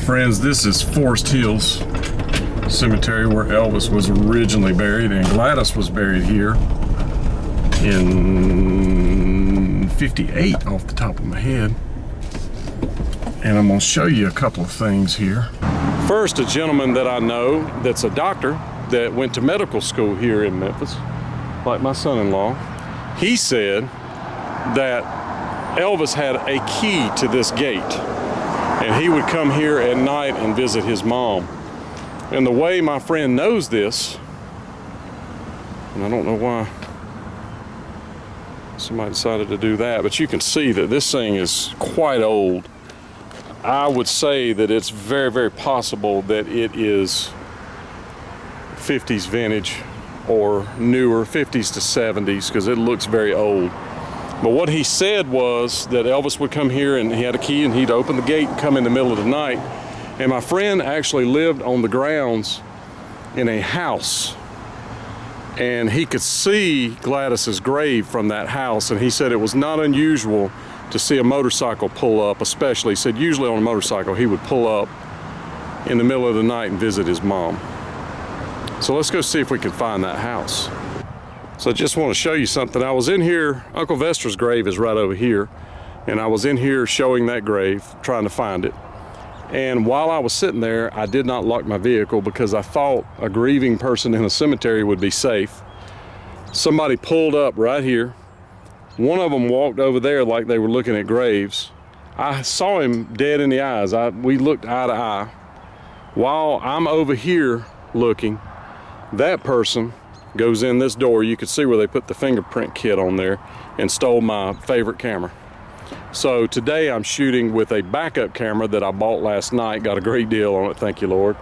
Friends, this is Forrest Hills Cemetery where Elvis was originally buried, and Gladys was buried here in 58 off the top of my head. And I'm gonna show you a couple of things here. First, a gentleman that I know that's a doctor that went to medical school here in Memphis, like my son-in-law. He said that Elvis had a key to this gate, and he would come here at night and visit his mom. And the way my friend knows this, and I don't know why somebody decided to do that, but you can see that this thing is quite old. I would say that it's very, very possible that it is 50s vintage or newer, 50s to 70s, because it looks very old. But what he said was that Elvis would come here and he had a key and he'd open the gate and come in the middle of the night. And my friend actually lived on the grounds in a house, and he could see Gladys's grave from that house, and he said it was not unusual to see a motorcycle pull up, especially. He said usually on a motorcycle he would pull up in the middle of the night and visit his mom. So let's go see if we can find that house. So I just want to show you something. I was in here, Uncle Vester's grave is right over here, and I was in here showing that grave, trying to find it. And while I was sitting there, I did not lock my vehicle because I thought a grieving person in a cemetery would be safe. Somebody pulled up right here. One of them walked over there like they were looking at graves. I saw him dead in the eyes. We looked eye to eye. While I'm over here looking, that person goes in this door. You could see where they put the fingerprint kit on there and stole my favorite camera. So today I'm shooting with a backup camera that I bought last night, got a great deal on it, thank you Lord.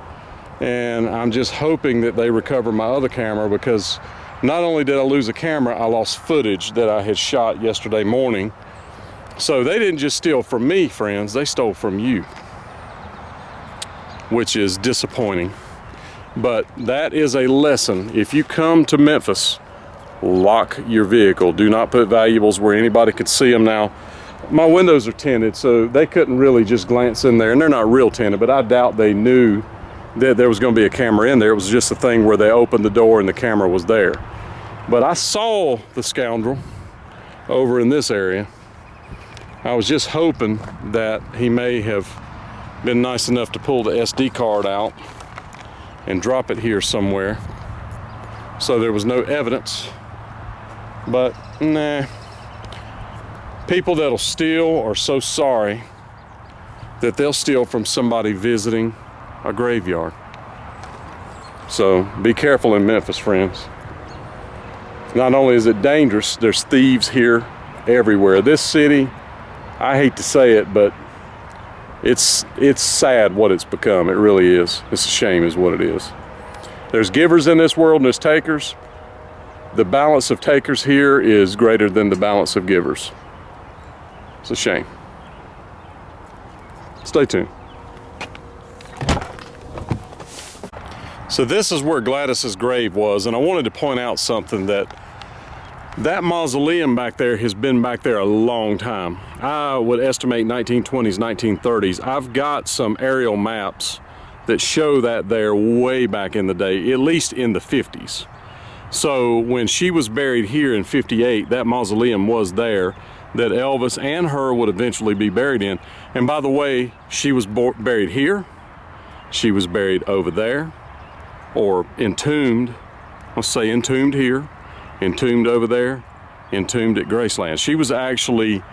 And I'm just hoping that they recover my other camera, because not only did I lose a camera, I lost footage that I had shot yesterday morning. So they didn't just steal from me, friends, they stole from you, which is disappointing. But that is a lesson. If you come to Memphis, lock your vehicle. Do not put valuables where anybody could see them. Now, my windows are tinted, so they couldn't really just glance in there, and they're not real tinted, but I doubt they knew that there was going to be a camera in there. It was just a thing where they opened the door and the camera was there. But I saw the scoundrel over in this area. I was just hoping that he may have been nice enough to pull the SD card out and drop it here somewhere so there was no evidence. But nah, people that'll steal are so sorry that they'll steal from somebody visiting a graveyard. So be careful in Memphis, friends. Not only is it dangerous, there's thieves here everywhere. This city, I hate to say it, but it's sad what it's become. It really is. It's a shame is what it is. There's givers in this world and there's takers. The balance of takers here is greater than the balance of givers. It's a shame. Stay tuned. So this is where Gladys's grave was, and I wanted to point out something, that mausoleum back there has been back there a long time. I would estimate 1920s, 1930s. I've got some aerial maps that show that there way back in the day, at least in the 50s. So when she was buried here in 58, that mausoleum was there that Elvis and her would eventually be buried in. And by the way, she was buried here, she was buried over there, or entombed, let's say entombed here, entombed over there, entombed at Graceland. She was actually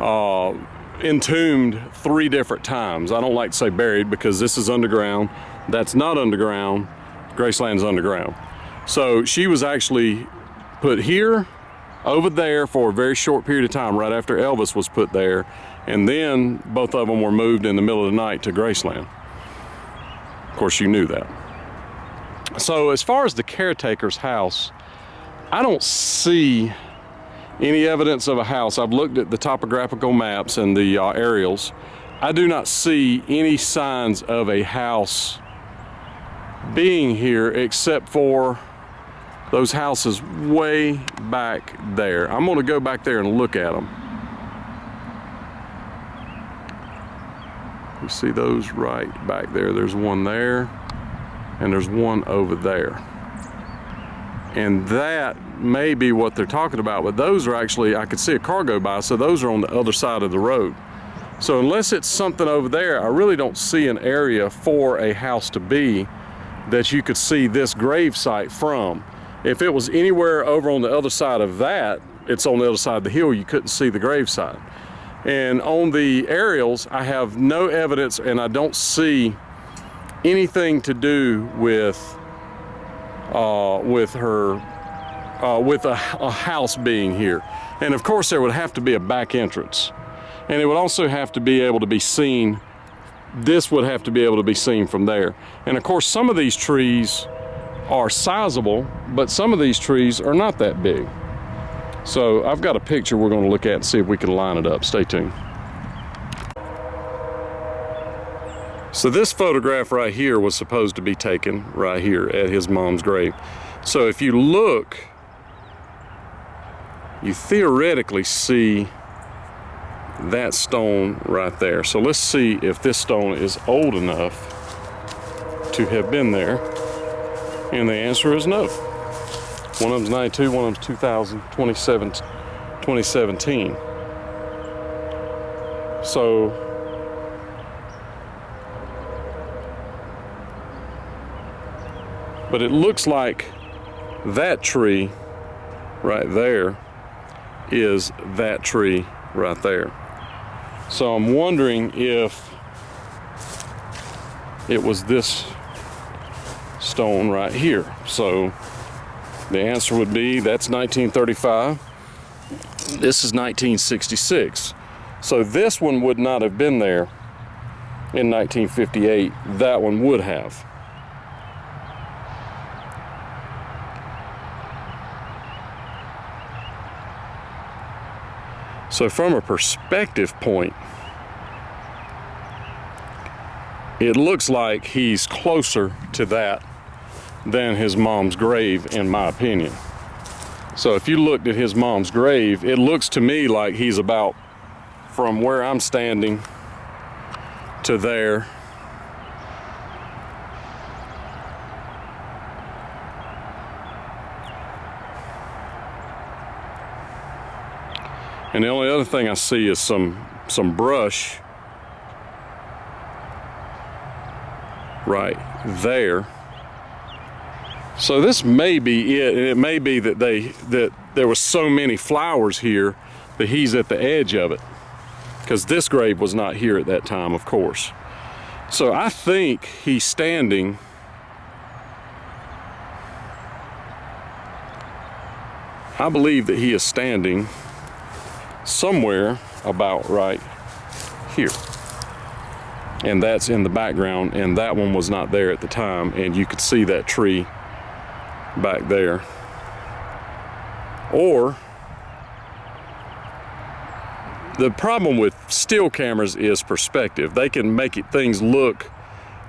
entombed 3 different times. I don't like to say buried because this is underground, that's not underground, Graceland's underground. So she was actually put here, over there for a very short period of time right after Elvis was put there, and then both of them were moved in the middle of the night to Graceland. Of course you knew that. So as far as the caretaker's house, I don't see any evidence of a house. I've looked at the topographical maps and the aerials. I do not see any signs of a house being here except for those houses way back there. I'm gonna go back there and look at them. You see those right back there. There's one there, and there's one over there. And that may be what they're talking about, but those are actually, I could see a car go by, so those are on the other side of the road. So unless it's something over there, I really don't see an area for a house to be that you could see this grave site from. If it was anywhere over on the other side of that, it's on the other side of the hill, you couldn't see the grave site. And on the aerials, I have no evidence, and I don't see anything to do with a house being here. And of course there would have to be a back entrance, and it would also have to be able to be seen. This would have to be able to be seen from there. And of course some of these trees are sizable, but some of these trees are not that big. So I've got a picture we're going to look at and see if we can line it up. Stay tuned. So this photograph right here was supposed to be taken right here at his mom's grave. So if you look, you theoretically see that stone right there. So let's see if this stone is old enough to have been there. And the answer is no. One of them's 92, one of them's 2017. So but it looks like that tree right there is that tree right there. So I'm wondering if it was this stone right here. So the answer would be that's 1935. This is 1966. So this one would not have been there in 1958. That one would have. So from a perspective point, it looks like he's closer to that than his mom's grave, in my opinion. So if you looked at his mom's grave, it looks to me like he's about from where I'm standing to there. And the only other thing I see is some brush right there. So this may be it, and it may be that there was so many flowers here that he's at the edge of it, because this grave was not here at that time, of course. So I think he's standing I believe that he is standing somewhere about right here, and that's in the background, and that one was not there at the time, and you could see that tree back there. Or the problem with still cameras is perspective. They can make things look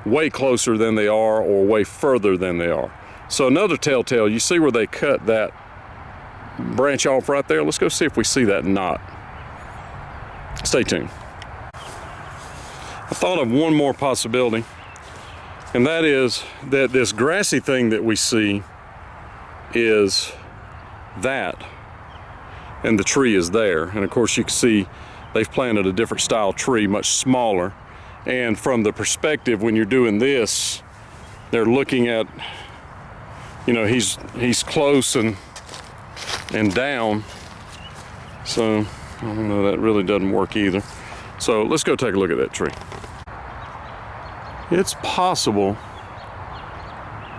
way closer than they are or way further than they are. So another telltale, you see where they cut that branch off right there? Let's go see if we see that knot. Stay tuned. I thought of one more possibility, and that is that this grassy thing that we see is that, and the tree is there. And of course you can see they've planted a different style tree, much smaller. And from the perspective, when you're doing this, they're looking at, you know, he's close and down. So I don't know, that really doesn't work either. So let's go take a look at that tree. It's possible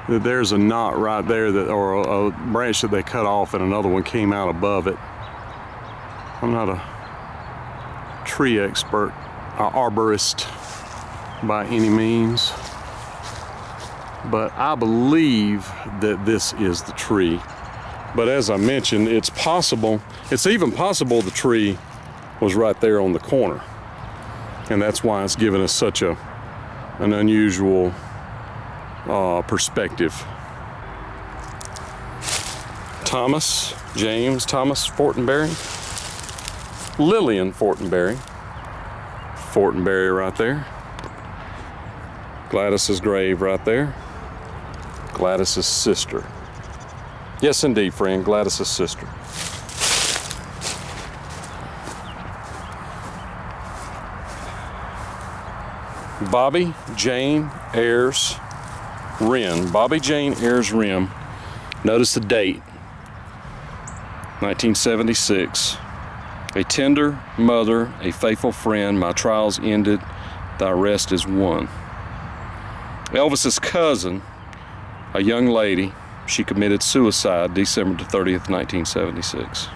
that there's a knot right there, that, or a branch that they cut off and another one came out above it. I'm not a tree expert, an arborist by any means, but I believe that this is the tree. But as I mentioned, it's possible, it's even possible the tree was right there on the corner, and that's why it's given us such an unusual perspective. James Thomas Fortenberry, Lillian Fortenberry right there. Gladys's grave right there. Gladys's sister. Yes, indeed, friend, Gladys's sister. Bobbie Jane Ayers Wren. Bobbie Jane Ayers Wren. Notice the date. 1976. A tender mother, a faithful friend, my trials ended, thy rest is won. Elvis's cousin, a young lady, she committed suicide December the 30th, 1976.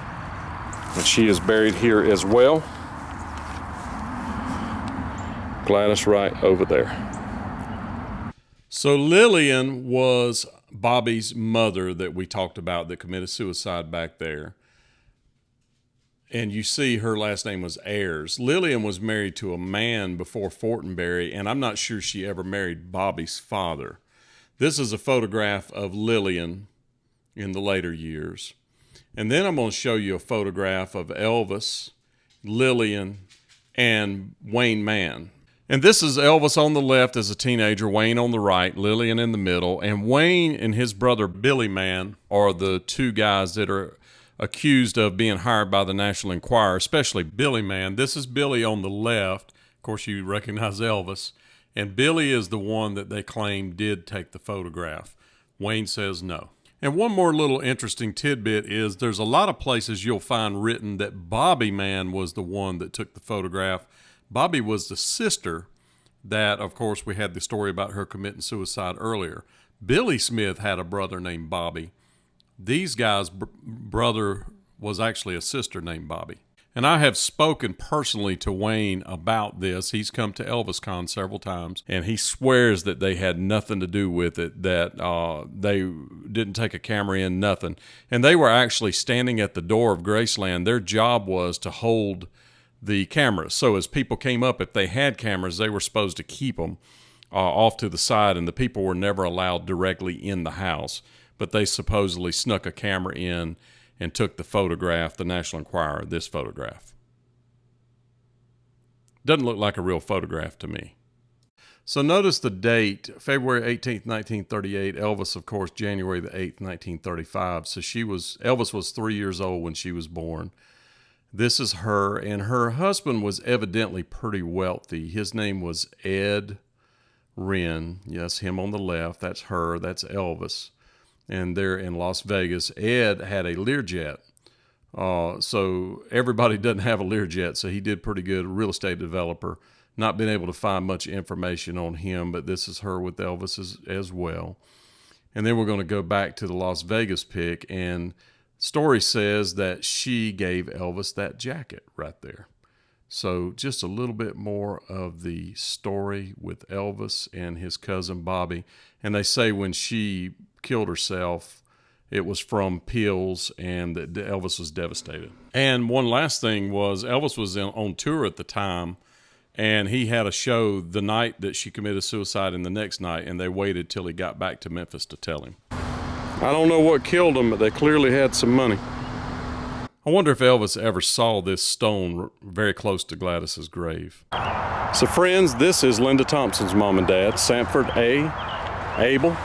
And she is buried here as well. Gladys right over there. So Lillian was Bobbie's mother that we talked about that committed suicide back there. And you see her last name was Ayers. Lillian was married to a man before Fortenberry, and I'm not sure she ever married Bobbie's father. This is a photograph of Lillian in the later years. And then I'm going to show you a photograph of Elvis, Lillian, and Wayne Mann. And this is Elvis on the left as a teenager, Wayne on the right, Lillian in the middle. And Wayne and his brother Billy Mann are the two guys that are accused of being hired by the National Enquirer, especially Billy Mann. This is Billy on the left. Of course, you recognize Elvis. And Billy is the one that they claim did take the photograph. Wayne says no. And one more little interesting tidbit is there's a lot of places you'll find written that Bobbie Mann was the one that took the photograph. Bobbie was the sister that, of course, we had the story about her committing suicide earlier. Billy Smith had a brother named Bobbie. These guys' brother was actually a sister named Bobbie. And I have spoken personally to Wayne about this. He's come to ElvisCon several times, and he swears that they had nothing to do with it, that they didn't take a camera in, nothing. And they were actually standing at the door of Graceland. Their job was to hold the cameras. So as people came up, if they had cameras, they were supposed to keep them off to the side, and the people were never allowed directly in the house. But they supposedly snuck a camera in and took the photograph, the National Enquirer, this photograph. Doesn't look like a real photograph to me. So notice the date, February 18th, 1938. Elvis, of course, January the 8th, 1935. So Elvis was 3 years old when she was born. This is her, and her husband was evidently pretty wealthy. His name was Ed Wren. Yes, him on the left. That's her. That's Elvis. And they're in Las Vegas. Ed had a Learjet. So everybody doesn't have a Learjet, so he did pretty good. A real estate developer. Not been able to find much information on him, but this is her with Elvis as well. And then we're going to go back to the Las Vegas pic, and story says that she gave Elvis that jacket right there. So just a little bit more of the story with Elvis and his cousin Bobbie. And they say when she killed herself, it was from pills, and that Elvis was devastated. And one last thing was Elvis was on tour at the time, and he had a show the night that she committed suicide and the next night, and they waited till he got back to Memphis to tell him. I don't know what killed them, but they clearly had some money. I wonder if Elvis ever saw this stone very close to Gladys's grave. So friends, this is Linda Thompson's mom and dad, Sanford A. Abel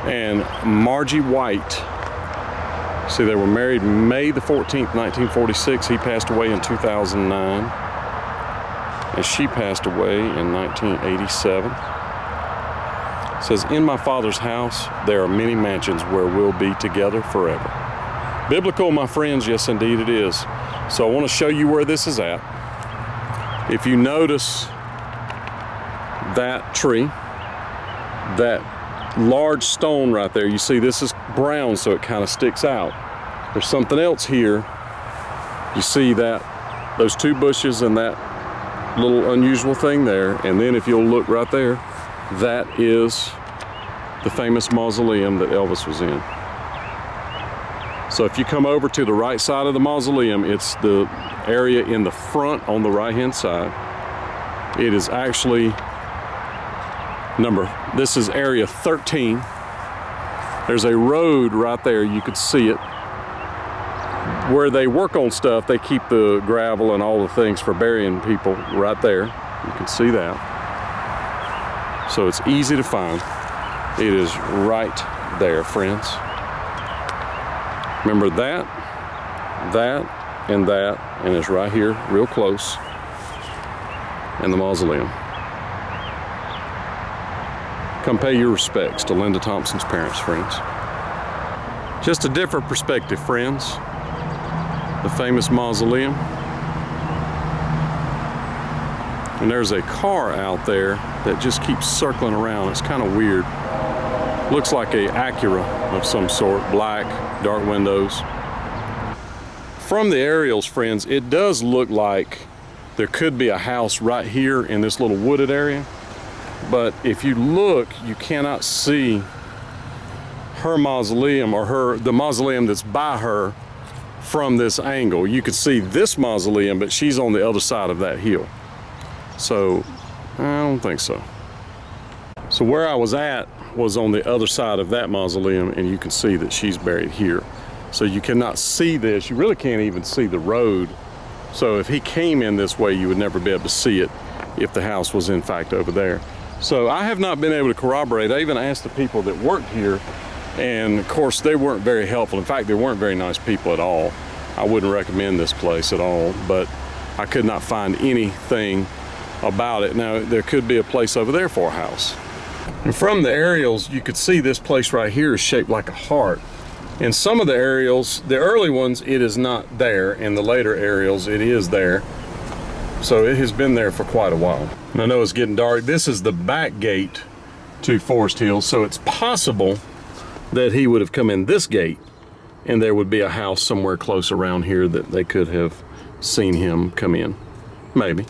and Margie White. See, they were married May the 14th, 1946. He passed away in 2009. And she passed away in 1987. It says, in my Father's house, there are many mansions where we'll be together forever. Biblical, my friends, yes, indeed it is. So I want to show you where this is at. If you notice that tree, that large stone right there, you see this is brown, so it kind of sticks out. There's something else here. You see that, those two bushes and that little unusual thing there. And then if you'll look right there, that is the famous mausoleum that Elvis was in. So if you come over to the right side of the mausoleum, it's the area in the front on the right-hand side. It is actually this is area 13. There's a road right there, you could see it. Where they work on stuff, they keep the gravel and all the things for burying people right there. You can see that. So it's easy to find. It is right there, friends. Remember that, and it's right here, real close, and the mausoleum. Come pay your respects to Linda Thompson's parents, friends. Just a different perspective, friends. The famous mausoleum. And there's a car out there that just keeps circling around. It's kind of weird. Looks like a Acura of some sort, black, dark windows. From the aerials, friends, it does look like there could be a house right here in this little wooded area. But if you look, you cannot see her mausoleum or the mausoleum that's by her from this angle. You could see this mausoleum, but she's on the other side of that hill. So I don't think so. So where I was at was on the other side of that mausoleum, and you can see that she's buried here. So you cannot see this. You really can't even see the road. So if he came in this way, you would never be able to see it if the house was in fact over there. So I have not been able to corroborate. I even asked the people that worked here, and of course they weren't very helpful. In fact, they weren't very nice people at all. I wouldn't recommend this place at all, but I could not find anything about it. Now, there could be a place over there for a house. And from the aerials, you could see this place right here is shaped like a heart. In some of the aerials, the early ones, it is not there. In the later aerials, it is there. So it has been there for quite a while. And I know it's getting dark. This is the back gate to Forrest Hills, so it's possible that he would have come in this gate and there would be a house somewhere close around here that they could have seen him come in. Maybe.